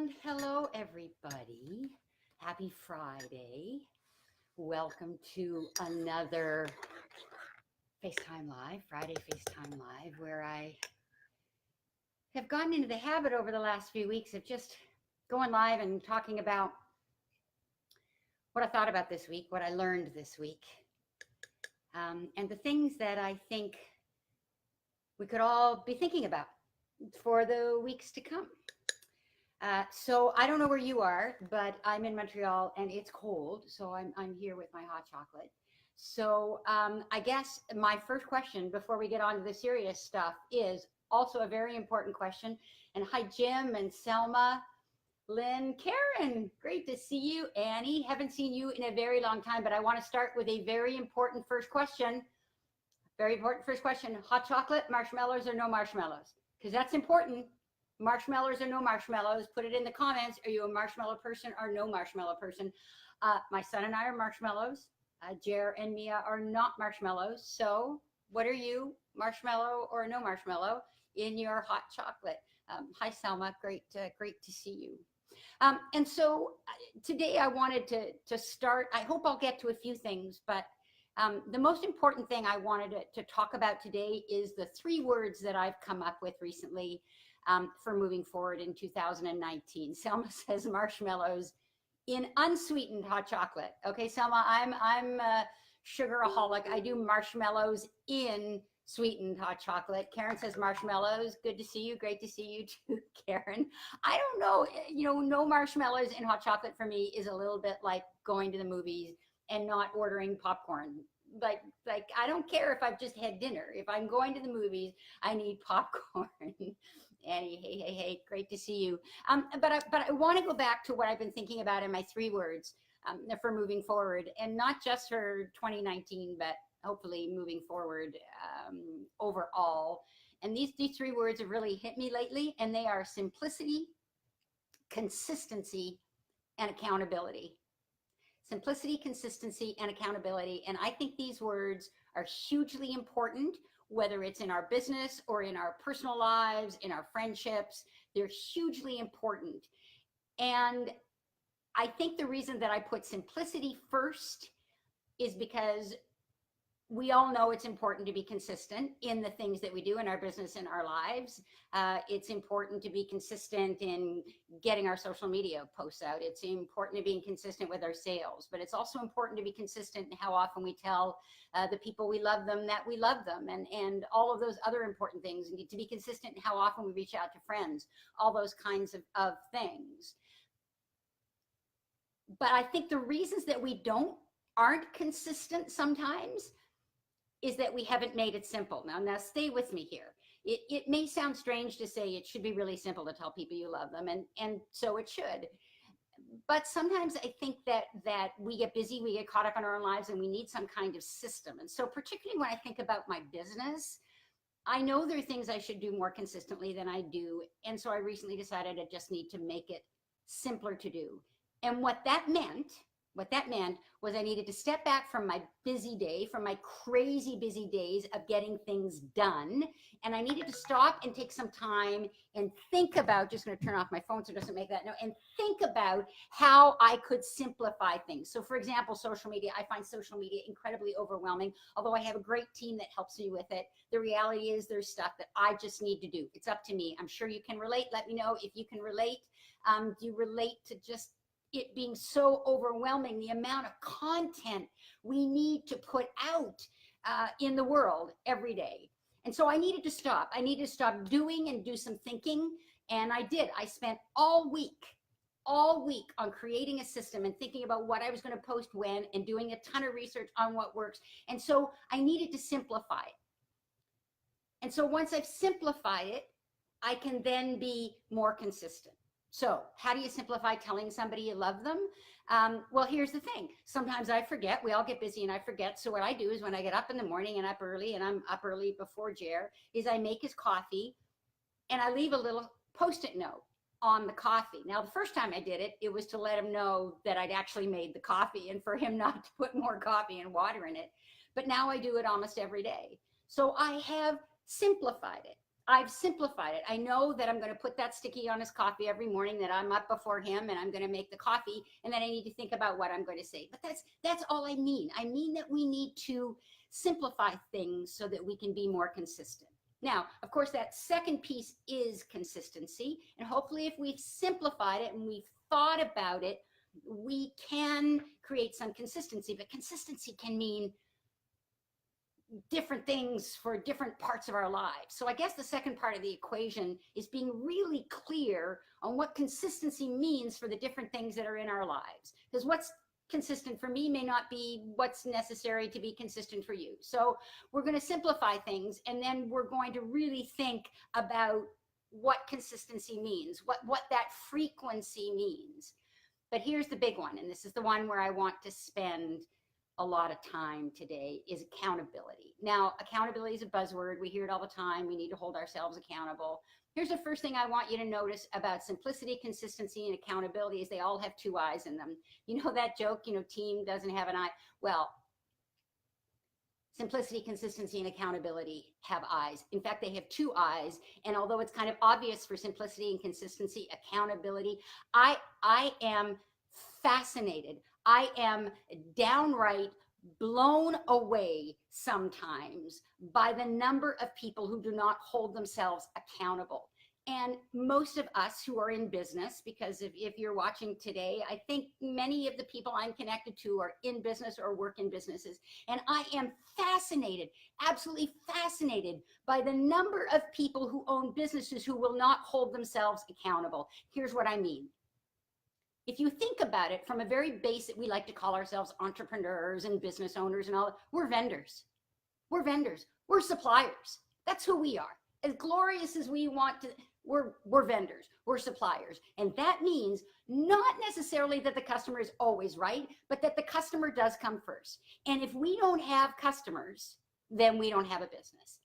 And hello, everybody. Happy Friday. Welcome to another FaceTime Live, Friday FaceTime Live, where I have gotten into the habit over the last few weeks of just going live and talking about what I thought about this week, what I learned this week, and the things that I think we could all be thinking about for the weeks to come. So I don't know where you are, but I'm in Montreal and it's cold. So I'm here with my hot chocolate. So I guess my first question before we get on to the serious stuff is also a very important question. And hi, Jim and Selma, Lynn, Karen, great to see you. Annie, haven't seen you in a very long time, but I want to start with a very important first question. Very important first question. Hot chocolate, marshmallows or no marshmallows? Because that's important. Marshmallows or no marshmallows? Put it in the comments. Are you a marshmallow person or no marshmallow person? My son and I are marshmallows. Jer and Mia are not marshmallows. So what are you, marshmallow or no marshmallow in your hot chocolate? Hi, Selma. Great to see you. And so today I wanted to start. I hope I'll get to a few things, but the most important thing I wanted to talk about today is the 3 words that I've come up with recently for moving forward in 2019. Selma says marshmallows in unsweetened hot chocolate. Okay, Selma, I'm a sugaraholic. I do marshmallows in sweetened hot chocolate. Karen says marshmallows. Good to see you. Great to see you too, Karen. I don't know, no marshmallows in hot chocolate for me is a little bit like going to the movies and not ordering popcorn. Like I don't care if I've just had dinner. If I'm going to the movies, I need popcorn. Annie, hey, great to see you. But I want to go back to what I've been thinking about in my 3 words for moving forward, and not just for 2019, but hopefully moving forward overall. And these 3 words have really hit me lately, and they are simplicity, consistency, and accountability. Simplicity, consistency, and accountability. And I think these words are hugely important, whether it's in our business or in our personal lives, in our friendships. They're hugely important. And I think the reason that I put simplicity first is because we all know it's important to be consistent in the things that we do in our business and our lives. It's important to be consistent in getting our social media posts out. It's important to be consistent with our sales, but it's also important to be consistent in how often we tell the people we love them that we love them, and all of those other important things. We need to be consistent in how often we reach out to friends, all those kinds of things. But I think the reasons that we aren't consistent sometimes is that we haven't made it simple. Now stay with me here. It may sound strange to say it should be really simple to tell people you love them, and so it should. But sometimes I think that we get busy, we get caught up in our own lives, and we need some kind of system. And so particularly when I think about my business, I know there are things I should do more consistently than I do. And so I recently decided I just need to make it simpler to do. And what that meant was I needed to step back from my busy day, from my crazy busy days of getting things done. And I needed to stop and take some time and think about, just going to turn off my phone so it doesn't make that noise, and think about how I could simplify things. So for example, social media, I find social media incredibly overwhelming. Although I have a great team that helps me with it, the reality is there's stuff that I just need to do. It's up to me. I'm sure you can relate. Let me know if you can relate. Do you relate to just it being so overwhelming, the amount of content we need to put out in the world every day? And so I needed to stop. I needed to stop doing and do some thinking. And I did. I spent all week on creating a system and thinking about what I was going to post when, and doing a ton of research on what works. And so I needed to simplify it. And so once I've simplified it, I can then be more consistent. So how do you simplify telling somebody you love them? Well, here's the thing. Sometimes I forget. We all get busy and I forget. So what I do is when I get up in the morning and up early, and I'm up early before Jer, is I make his coffee and I leave a little Post-it note on the coffee. Now, the first time I did it, it was to let him know that I'd actually made the coffee and for him not to put more coffee and water in it. But now I do it almost every day. So I have simplified it. I've simplified it. I know that I'm going to put that sticky on his coffee every morning, that I'm up before him and I'm going to make the coffee, and then I need to think about what I'm going to say. But that's all I mean. I mean that we need to simplify things so that we can be more consistent. Now, of course, that second piece is consistency. And hopefully if we've simplified it and we've thought about it, we can create some consistency. But consistency can mean different things for different parts of our lives. So I guess the second part of the equation is being really clear on what consistency means for the different things that are in our lives. Because what's consistent for me may not be what's necessary to be consistent for you. So we're going to simplify things, and then we're going to really think about what consistency means, what that frequency means. But here's the big one, and this is the one where I want to spend a lot of time today, is accountability. Now, accountability is a buzzword. We hear it all the time. We need to hold ourselves accountable. Here's the first thing I want you to notice about simplicity, consistency, and accountability is they all have two eyes in them. You know that joke, team doesn't have an eye. Well, simplicity, consistency, and accountability have eyes. In fact, they have two eyes. And although it's kind of obvious for simplicity and consistency, accountability, I am fascinated. I am downright blown away sometimes by the number of people who do not hold themselves accountable. And most of us who are in business, because if you're watching today, I think many of the people I'm connected to are in business or work in businesses. And I am fascinated, absolutely fascinated by the number of people who own businesses who will not hold themselves accountable. Here's what I mean. If you think about it from a very basic, we like to call ourselves entrepreneurs and business owners and all, we're vendors. We're vendors. We're suppliers. That's who we are. As glorious as we want to, we're vendors. We're suppliers. And that means not necessarily that the customer is always right, but that the customer does come first. And if we don't have customers, then we don't have a business,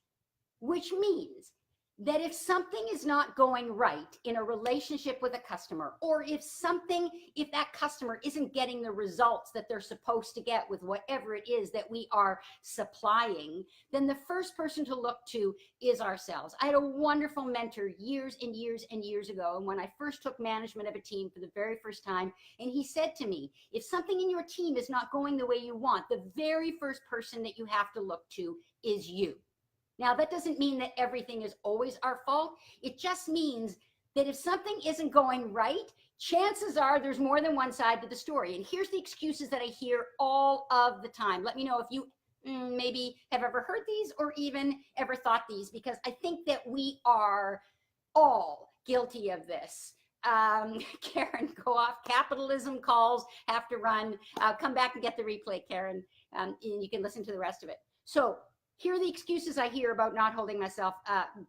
which means that if something is not going right in a relationship with a customer, or if that customer isn't getting the results that they're supposed to get with whatever it is that we are supplying, then the first person to look to is ourselves. I had a wonderful mentor years and years and years ago, and when I first took management of a team for the very first time, and he said to me, if something in your team is not going the way you want, the very first person that you have to look to is you. Now, that doesn't mean that everything is always our fault. It just means that if something isn't going right, chances are there's more than one side to the story. And here's the excuses that I hear all of the time. Let me know if you maybe have ever heard these or even ever thought these, because I think that we are all guilty of this. Karen, go off. Capitalism calls, have to run. Come back and get the replay, Karen, and you can listen to the rest of it. So here are the excuses I hear about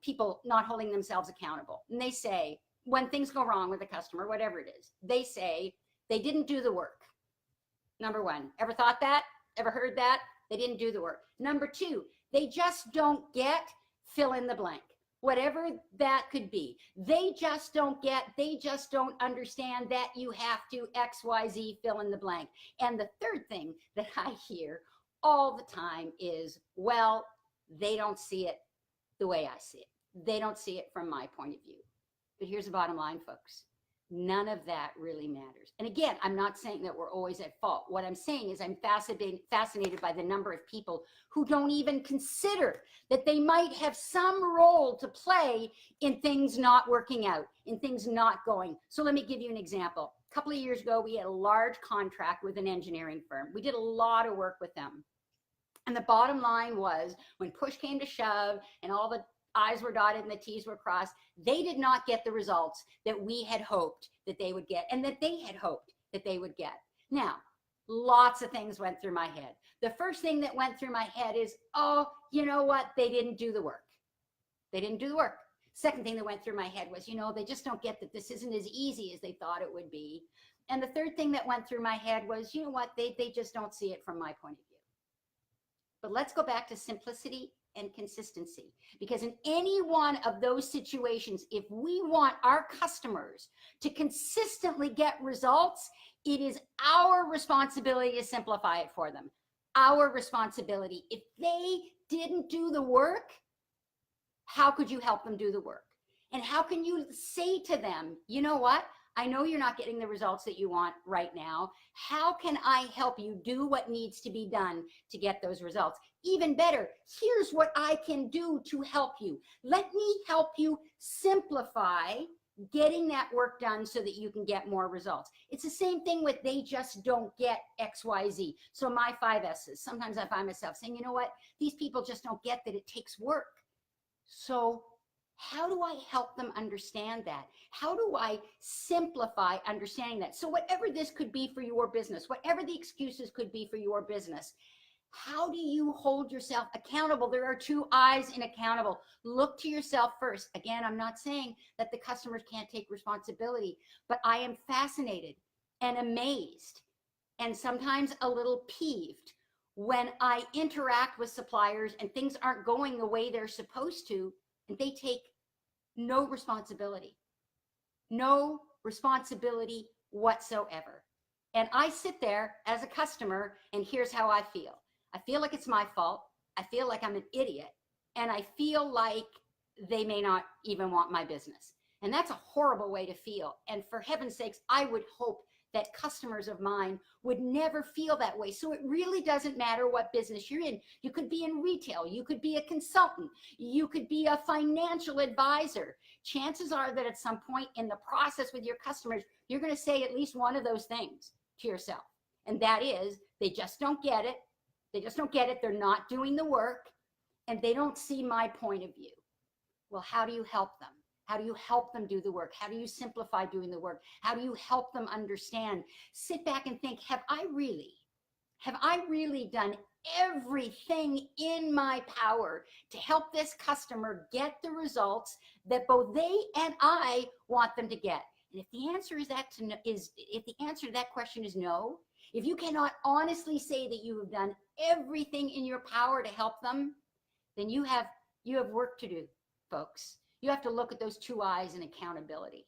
people not holding themselves accountable. And they say, when things go wrong with a customer, whatever it is, they say they didn't do the work. Number one, ever thought that? Ever heard that? They didn't do the work. Number two, they just don't get, fill in the blank. Whatever that could be. They just don't understand that you have to X, Y, Z, fill in the blank. And the third thing that I hear all the time is, well, they don't see it the way I see it. They don't see it from my point of view. But here's the bottom line, folks. None of that really matters. And again, I'm not saying that we're always at fault. What I'm saying is I'm fascinated by the number of people who don't even consider that they might have some role to play in things not working out, in things not going. So let me give you an example. A couple of years ago, we had a large contract with an engineering firm. We did a lot of work with them. And the bottom line was, when push came to shove and all the I's were dotted and the T's were crossed, they did not get the results that we had hoped that they would get and that they had hoped that they would get. Now, lots of things went through my head. The first thing that went through my head is, oh, you know what? They didn't do the work. They didn't do the work. Second thing that went through my head was, they just don't get that this isn't as easy as they thought it would be. And the third thing that went through my head was, you know what? They just don't see it from my point of view. But let's go back to simplicity and consistency, because in any one of those situations, if we want our customers to consistently get results, it is our responsibility to simplify it for them. Our responsibility. If they didn't do the work, how could you help them do the work? And how can you say to them, you know what? I know you're not getting the results that you want right now. How can I help you do what needs to be done to get those results? Even better, here's what I can do to help you. Let me help you simplify getting that work done so that you can get more results. It's the same thing with they just don't get XYZ. So my 5 S's, sometimes I find myself saying, you know what? These people just don't get that it takes work. So how do I help them understand that? How do I simplify understanding that? So whatever this could be for your business, whatever the excuses could be for your business, how do you hold yourself accountable? There are 2 I's in accountable. Look to yourself first. Again, I'm not saying that the customers can't take responsibility, but I am fascinated and amazed and sometimes a little peeved when I interact with suppliers and things aren't going the way they're supposed to, and they take no responsibility whatsoever. And I sit there as a customer, and here's how I feel. I feel like it's my fault. I feel like I'm an idiot. And I feel like they may not even want my business. And that's a horrible way to feel. And for heaven's sakes, I would hope that customers of mine would never feel that way. So it really doesn't matter what business you're in. You could be in retail, you could be a consultant, you could be a financial advisor. Chances are that at some point in the process with your customers, you're going to say at least one of those things to yourself. And that is, they just don't get it. They just don't get it. They're not doing the work, and they don't see my point of view. Well, how do you help them? How do you help them do the work? How do you simplify doing the work? How do you help them understand? Sit back and think, have I really done everything in my power to help this customer get the results that both they and I want them to get? And if the answer is if the answer to that question is no, if you cannot honestly say that you have done everything in your power to help them, then you have work to do, folks. You have to look at those 2 I's in accountability.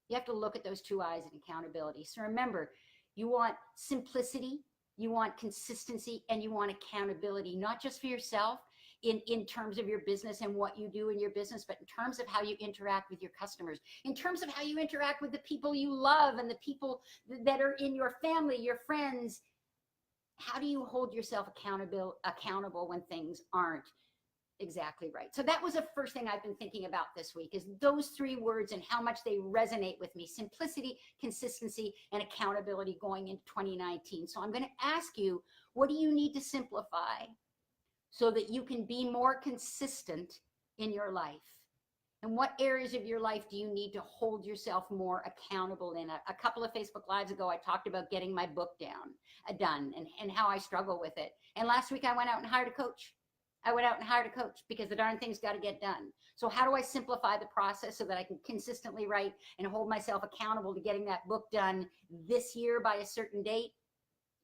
You have to look at those 2 I's in accountability. So remember, you want simplicity, you want consistency, and you want accountability, not just for yourself in terms of your business and what you do in your business, but in terms of how you interact with your customers, in terms of how you interact with the people you love and the people that are in your family, your friends. How do you hold yourself accountable when things aren't exactly right? So that was the first thing I've been thinking about this week, is those 3 words and how much they resonate with me: simplicity, consistency, and accountability going into 2019. So I'm going to ask you, what do you need to simplify so that you can be more consistent in your life? And what areas of your life do you need to hold yourself more accountable in? A couple of Facebook Lives ago, I talked about getting my book done and how I struggle with it. And last week I went out and hired a coach. Because the darn thing's got to get done. So how do I simplify the process so that I can consistently write and hold myself accountable to getting that book done this year by a certain date?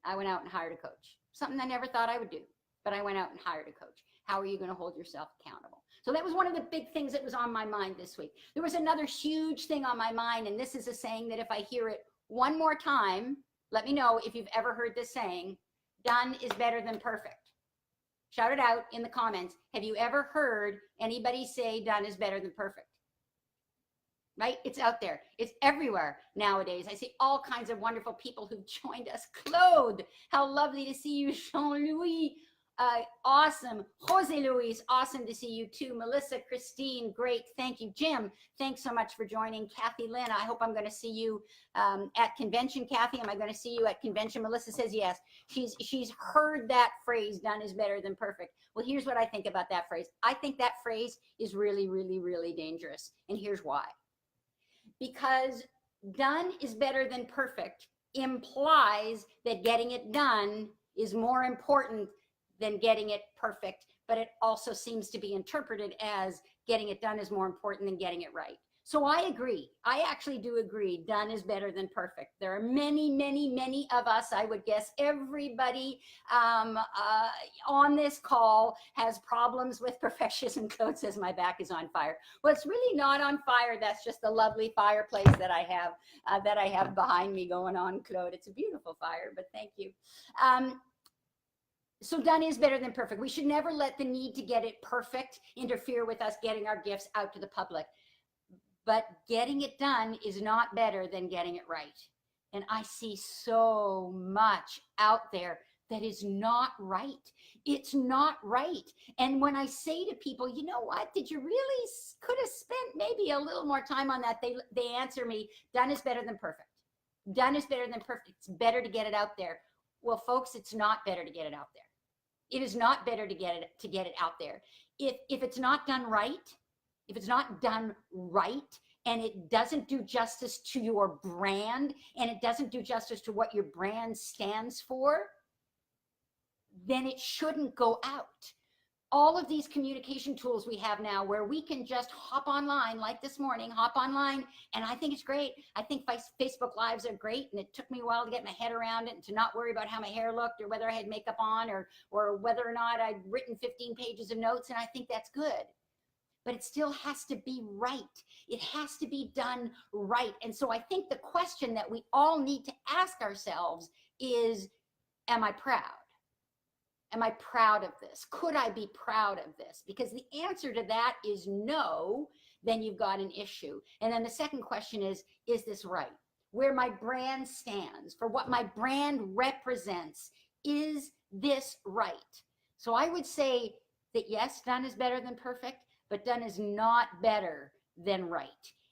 I went out and hired a coach. Something I never thought I would do, but I went out and hired a coach. How are you going to hold yourself accountable? So that was one of the big things that was on my mind this week. There was another huge thing on my mind, and this is a saying that if I hear it one more time, let me know if you've ever heard this saying: done is better than perfect. Shout it out in the comments. Have you ever heard anybody say done is better than perfect? Right? It's out there. It's everywhere nowadays. I see all kinds of wonderful people who've joined us. Claude, how lovely to see you. Jean-Louis, awesome. Jose Luis, awesome to see you too. Melissa, Christine, great. Thank you. Jim, thanks so much for joining. Kathy Lynn, I hope I'm going to see you at convention. Kathy, am I going to see you at convention? Melissa says yes. She's heard that phrase, done is better than perfect. Well, here's what I think about that phrase. I think that phrase is really, really, really dangerous. And here's why. Because done is better than perfect implies that getting it done is more important than getting it perfect, but it also seems to be interpreted as getting it done is more important than getting it right. So I agree. I actually do agree. Done is better than perfect. There are many, many, many of us, I would guess everybody on this call has problems with perfectionism. Claude says my back is on fire. Well, it's really not on fire. That's just the lovely fireplace that I have behind me going on, Claude. It's a beautiful fire, but thank you. So done is better than perfect. We should never let the need to get it perfect interfere with us getting our gifts out to the public. But getting it done is not better than getting it right. And I see so much out there that is not right. It's not right. And when I say to people, you know what, did you really could have spent maybe a little more time on that? They answer me, done is better than perfect. Done is better than perfect. It's better to get it out there. Well, folks, it's not better to get it out there. It is not better to get it out there. If it's not done right, if it's not done right, and it doesn't do justice to your brand, and it doesn't do justice to what your brand stands for, then it shouldn't go out. All of these communication tools we have now where we can just hop online, like this morning, hop online, and I think it's great. I think Facebook Lives are great, and it took me a while to get my head around it and to not worry about how my hair looked or whether I had makeup on or whether or not I'd written 15 pages of notes, and I think that's good. But it still has to be right. It has to be done right. And so I think the question that we all need to ask ourselves is, am I proud? Am I proud of this? Could I be proud of this? Because the answer to that is no, then you've got an issue. And then the second question is this right? Where my brand stands, for what my brand represents, is this right? So I would say that yes, done is better than perfect, but done is not better than right.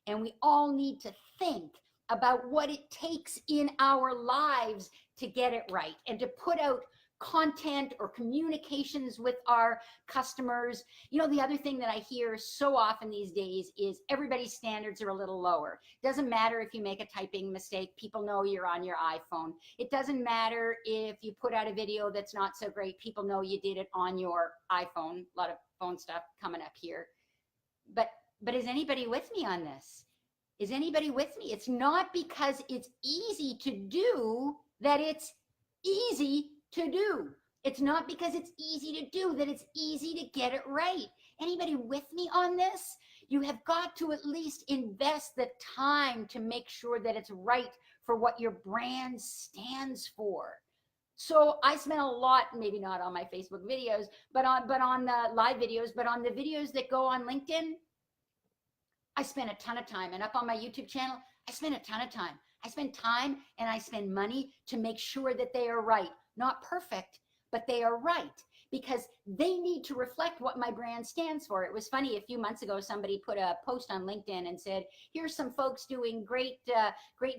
And we all need to think about what it takes in our lives to get it right and to put out content or communications with our customers. You know, the other thing that I hear so often these days is everybody's standards are a little lower. Doesn't matter if you make a typing mistake, people know you're on your iPhone. It doesn't matter if you put out a video that's not so great, people know you did it on your iPhone. A lot of phone stuff coming up here. But is anybody with me on this? Is anybody with me? It's not because it's easy to do that it's easy to do. It's not because it's easy to do that it's easy to get it right. Anybody with me on this? You have got to at least invest the time to make sure that it's right for what your brand stands for. So I spent a lot, maybe not on my Facebook videos, but on the live videos, but on the videos that go on LinkedIn, I spent a ton of time. And up on my YouTube channel, I spent a ton of time. I spend time and I spend money to make sure that they are right. Not perfect, but they are right, because they need to reflect what my brand stands for. It was funny, a few months ago, somebody put a post on LinkedIn and said, here's some folks doing great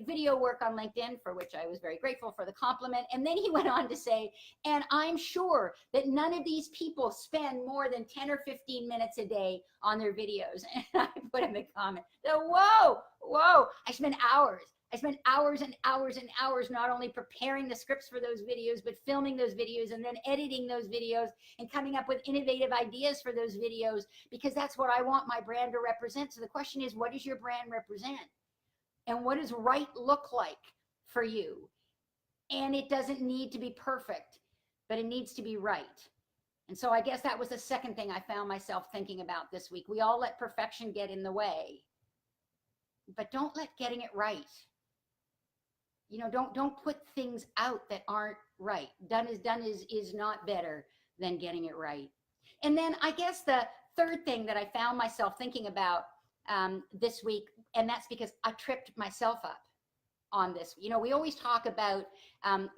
video work on LinkedIn, for which I was very grateful for the compliment. And then he went on to say, and I'm sure that none of these people spend more than 10 or 15 minutes a day on their videos. And I put in the comment, whoa, I spend hours. I spent hours and hours and hours not only preparing the scripts for those videos, but filming those videos and then editing those videos and coming up with innovative ideas for those videos, because that's what I want my brand to represent. So the question is, what does your brand represent? And what does right look like for you? And it doesn't need to be perfect, but it needs to be right. And so I guess that was the second thing I found myself thinking about this week. We all let perfection get in the way, but don't let getting it right. You know, don't put things out that aren't right. Done is not better than getting it right. And then I guess the third thing that I found myself thinking about this week, and that's because I tripped myself up on this. You know, we always talk about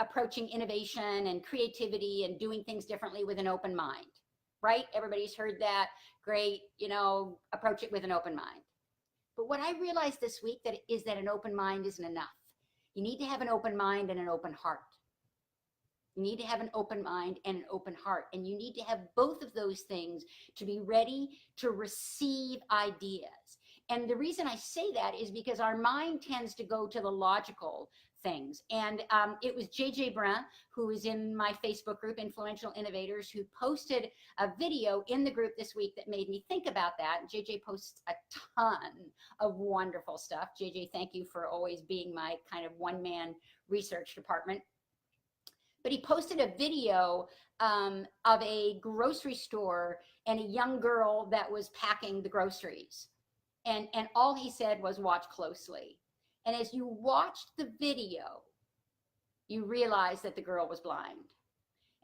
approaching innovation and creativity and doing things differently with an open mind, right? Everybody's heard that. Great, you know, approach it with an open mind. But what I realized this week is that an open mind isn't enough. You need to have an open mind and an open heart. You need to have an open mind and an open heart. And you need to have both of those things to be ready to receive ideas. And the reason I say that is because our mind tends to go to the logical things. And it was JJ Brun, who is in my Facebook group, Influential Innovators, who posted a video in the group this week that made me think about that. JJ posts a ton of wonderful stuff. JJ, thank you for always being my kind of one-man research department. But he posted a video of a grocery store and a young girl that was packing the groceries. And all he said was, watch closely. And as you watched the video, you realized that the girl was blind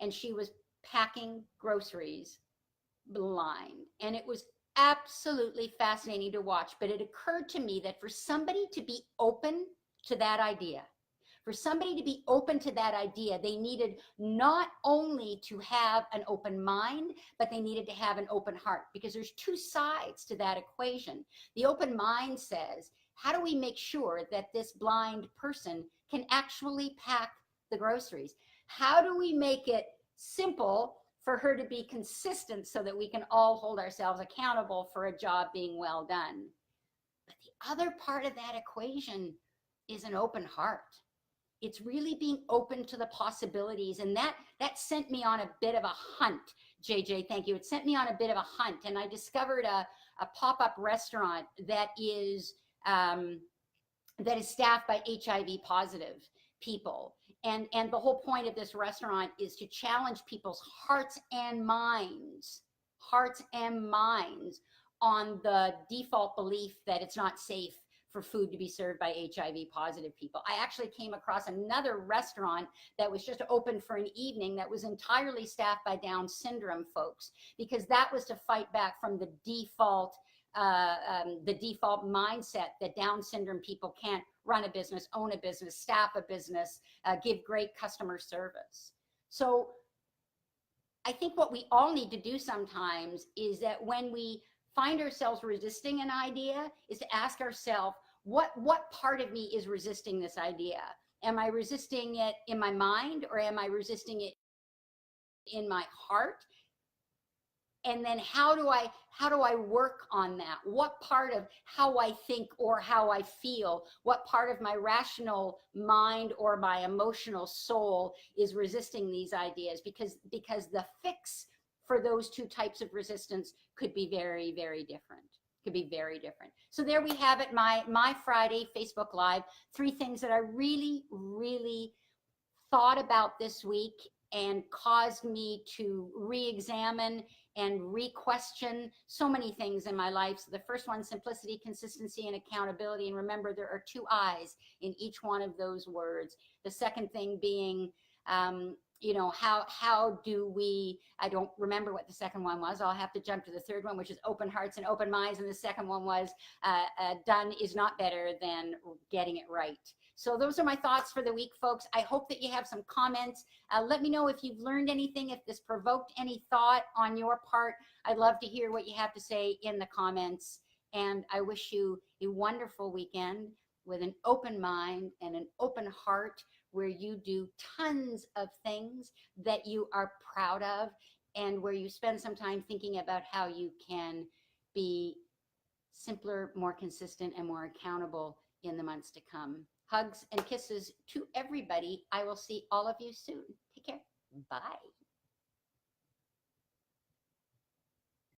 and she was packing groceries blind. And it was absolutely fascinating to watch. But it occurred to me that for somebody to be open to that idea, for somebody to be open to that idea, they needed not only to have an open mind, but they needed to have an open heart, because there's two sides to that equation. The open mind says, how do we make sure that this blind person can actually pack the groceries? How do we make it simple for her to be consistent so that we can all hold ourselves accountable for a job being well done? But the other part of that equation is an open heart. It's really being open to the possibilities. And that sent me on a bit of a hunt. JJ, thank you. It sent me on a bit of a hunt. And I discovered a pop-up restaurant that is staffed by HIV positive people. And the whole point of this restaurant is to challenge people's hearts and minds on the default belief that it's not safe for food to be served by HIV positive people. I actually came across another restaurant that was just open for an evening that was entirely staffed by Down syndrome folks, because that was to fight back from the default mindset that Down syndrome people can't run a business, own a business, staff a business, give great customer service. So I think what we all need to do sometimes is that when we find ourselves resisting an idea, is to ask ourselves, what part of me is resisting this idea? Am I resisting it in my mind, or am I resisting it in my heart? And then how do I work on that? What part of how I think or how I feel, what part of my rational mind or my emotional soul is resisting these ideas? Because the fix for those two types of resistance could be very, very different. Could be very different. So there we have it, my Friday Facebook Live. 3 things that I really, really thought about this week and caused me to re-examine and re-question so many things in my life. So the first one, simplicity, consistency, and accountability. And remember, there are 2 I's in each one of those words. The second thing being, how do we, I don't remember what the second one was. I'll have to jump to the third one, which is open hearts and open minds. And the second one was done is not better than getting it right. So those are my thoughts for the week, folks. I hope that you have some comments. Let me know if you've learned anything, if this provoked any thought on your part. I'd love to hear what you have to say in the comments. And I wish you a wonderful weekend with an open mind and an open heart, where you do tons of things that you are proud of, and where you spend some time thinking about how you can be simpler, more consistent, and more accountable in the months to come. Hugs and kisses to everybody. I will see all of you soon. Take care. Bye.